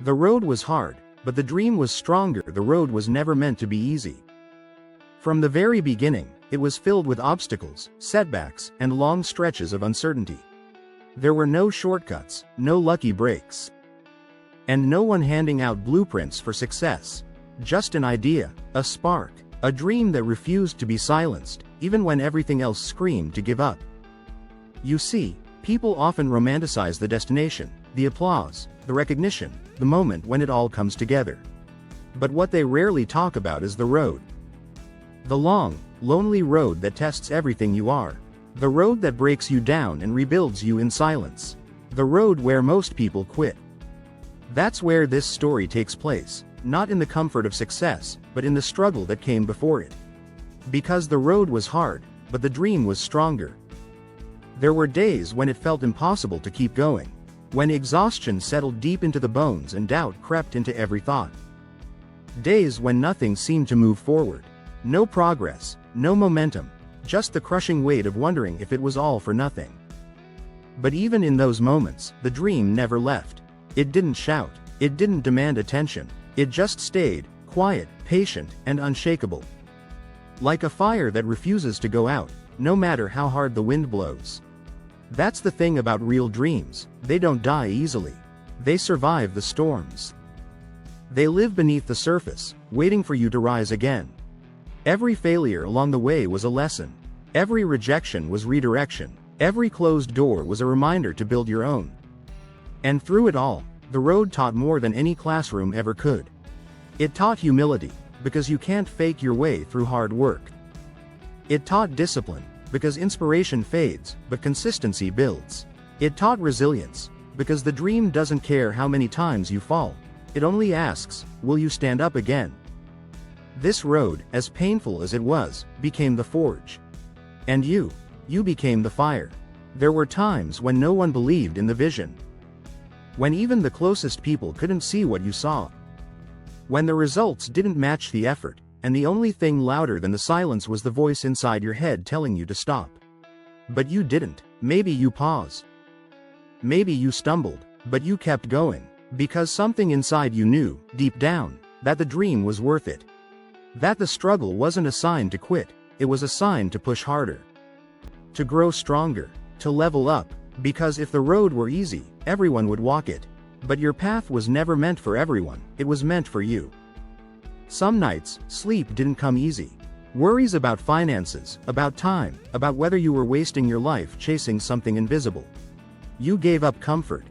The road was hard, but the dream was stronger. The road was never meant to be easy. From the very beginning, it was filled with obstacles, setbacks, and long stretches of uncertainty. There were no shortcuts, no lucky breaks, and no one handing out blueprints for success. Just an idea, a spark, a dream that refused to be silenced, even when everything else screamed to give up. You see, people often romanticize the destination, the applause, the recognition, the moment when it all comes together. But what they rarely talk about is the road. The long, lonely road that tests everything you are. The road that breaks you down and rebuilds you in silence. The road where most people quit. That's where this story takes place, not in the comfort of success, but in the struggle that came before it. Because the road was hard, but the dream was stronger. There were days when it felt impossible to keep going. When exhaustion settled deep into the bones and doubt crept into every thought. Days when nothing seemed to move forward. No progress, no momentum, just the crushing weight of wondering if it was all for nothing. But even in those moments, the dream never left. It didn't shout, it didn't demand attention, it just stayed, quiet, patient, and unshakable. Like a fire that refuses to go out, no matter how hard the wind blows. That's the thing about real dreams, they don't die easily. They survive the storms. They live beneath the surface, waiting for you to rise again. Every failure along the way was a lesson. Every rejection was redirection. Every closed door was a reminder to build your own. And through it all, the road taught more than any classroom ever could. It taught humility, because you can't fake your way through hard work. It taught discipline, because inspiration fades, but consistency builds. It taught resilience, because the dream doesn't care how many times you fall. It only asks, will you stand up again? This road, as painful as it was, became the forge. And you became the fire. There were times when no one believed in the vision. When even the closest people couldn't see what you saw. When the results didn't match the effort, and the only thing louder than the silence was the voice inside your head telling you to stop. But you didn't. Maybe you paused. Maybe you stumbled, but you kept going, because something inside you knew, deep down, that the dream was worth it. That the struggle wasn't a sign to quit, it was a sign to push harder. To grow stronger, to level up, because if the road were easy, everyone would walk it. But your path was never meant for everyone, it was meant for you. Some nights, sleep didn't come easy. Worries about finances, about time, about whether you were wasting your life chasing something invisible. You gave up comfort.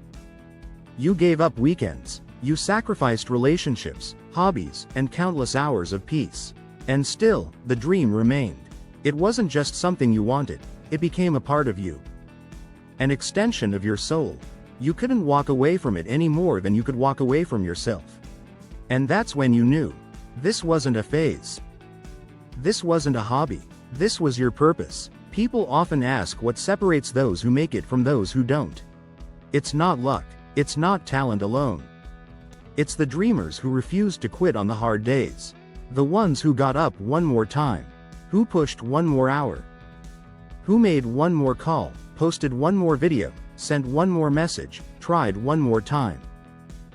You gave up weekends. You sacrificed relationships, hobbies, and countless hours of peace. And still, the dream remained. It wasn't just something you wanted, it became a part of you. An extension of your soul. You couldn't walk away from it any more than you could walk away from yourself. And that's when you knew. This wasn't a phase. This wasn't a hobby. This was your purpose. People often ask what separates those who make it from those who don't. It's not luck. It's not talent alone. It's the dreamers who refused to quit on the hard days. The ones who got up one more time. Who pushed one more hour. Who made one more call, posted one more video, sent one more message, tried one more time.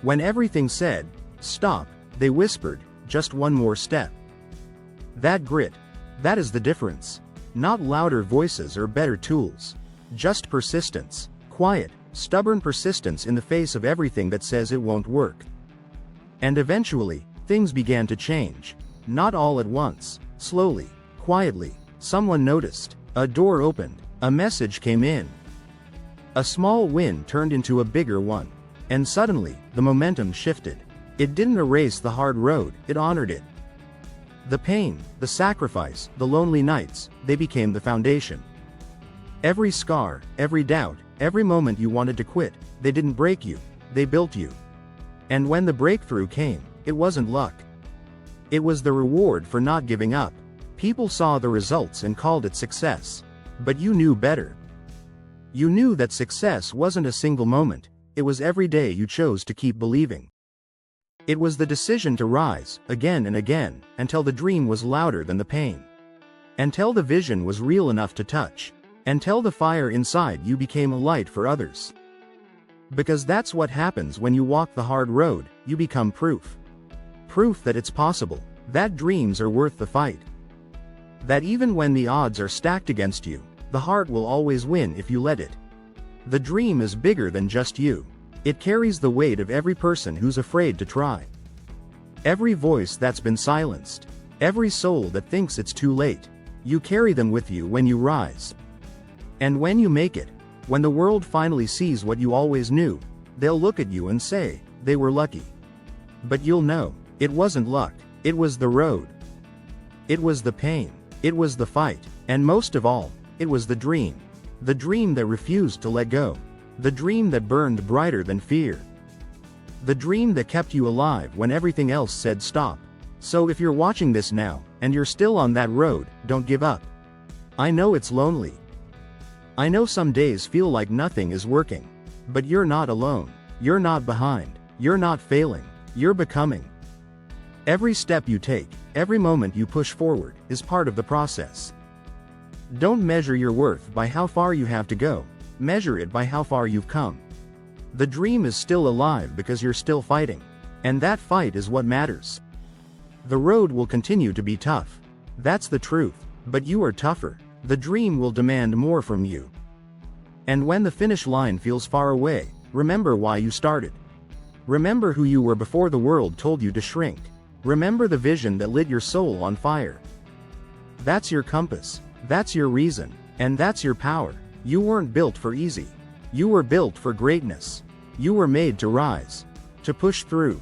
When everything said, stop, they whispered, just one more step. That grit, that is the difference. Not louder voices or better tools. Just persistence. Quiet, stubborn persistence in the face of everything that says it won't work. And eventually, things began to change. Not all at once. Slowly, quietly, someone noticed. A door opened. A message came in. A small win turned into a bigger one. And suddenly, the momentum shifted. It didn't erase the hard road, it honored it. The pain, the sacrifice, the lonely nights, they became the foundation. Every scar, every doubt, every moment you wanted to quit, they didn't break you, they built you. And when the breakthrough came, it wasn't luck. It was the reward for not giving up. People saw the results and called it success. But you knew better. You knew that success wasn't a single moment, it was every day you chose to keep believing. It was the decision to rise, again and again, until the dream was louder than the pain. Until the vision was real enough to touch. Until the fire inside you became a light for others. Because that's what happens when you walk the hard road, you become proof. Proof that it's possible, that dreams are worth the fight. That even when the odds are stacked against you, the heart will always win if you let it. The dream is bigger than just you. It carries the weight of every person who's afraid to try. Every voice that's been silenced. Every soul that thinks it's too late. You carry them with you when you rise. And when you make it, when the world finally sees what you always knew, they'll look at you and say, they were lucky. But you'll know, it wasn't luck, it was the road. It was the pain, it was the fight, and most of all, it was the dream. The dream that refused to let go. The dream that burned brighter than fear. The dream that kept you alive when everything else said stop. So if you're watching this now, and you're still on that road, don't give up. I know it's lonely. I know some days feel like nothing is working. But you're not alone. You're not behind. You're not failing. You're becoming. Every step you take, every moment you push forward, is part of the process. Don't measure your worth by how far you have to go. Measure it by how far you've come. The dream is still alive because you're still fighting. And that fight is what matters. The road will continue to be tough. That's the truth. But you are tougher. The dream will demand more from you. And when the finish line feels far away, remember why you started. Remember who you were before the world told you to shrink. Remember the vision that lit your soul on fire. That's your compass. That's your reason. And that's your power. You weren't built for easy. You were built for greatness. You were made to rise. To push through.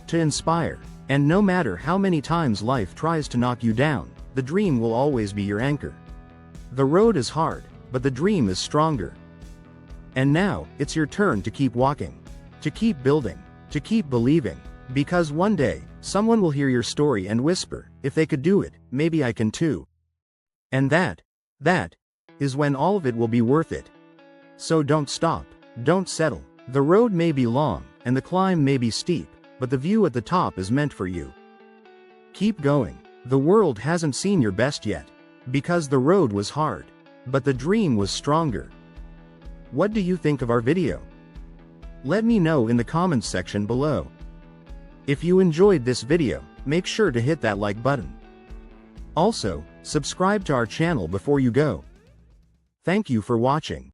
To inspire. And no matter how many times life tries to knock you down, the dream will always be your anchor. The road is hard, but the dream is stronger. And now, it's your turn to keep walking. To keep building. To keep believing. Because one day, someone will hear your story and whisper, if they could do it, maybe I can too. And that is when all of it will be worth it. So don't stop. Don't settle. The road may be long, and the climb may be steep, but the view at the top is meant for you. Keep going. The world hasn't seen your best yet. Because the road was hard. But the dream was stronger. What do you think of our video? Let me know in the comments section below. If you enjoyed this video, make sure to hit that like button. Also, subscribe to our channel before you go. Thank you for watching.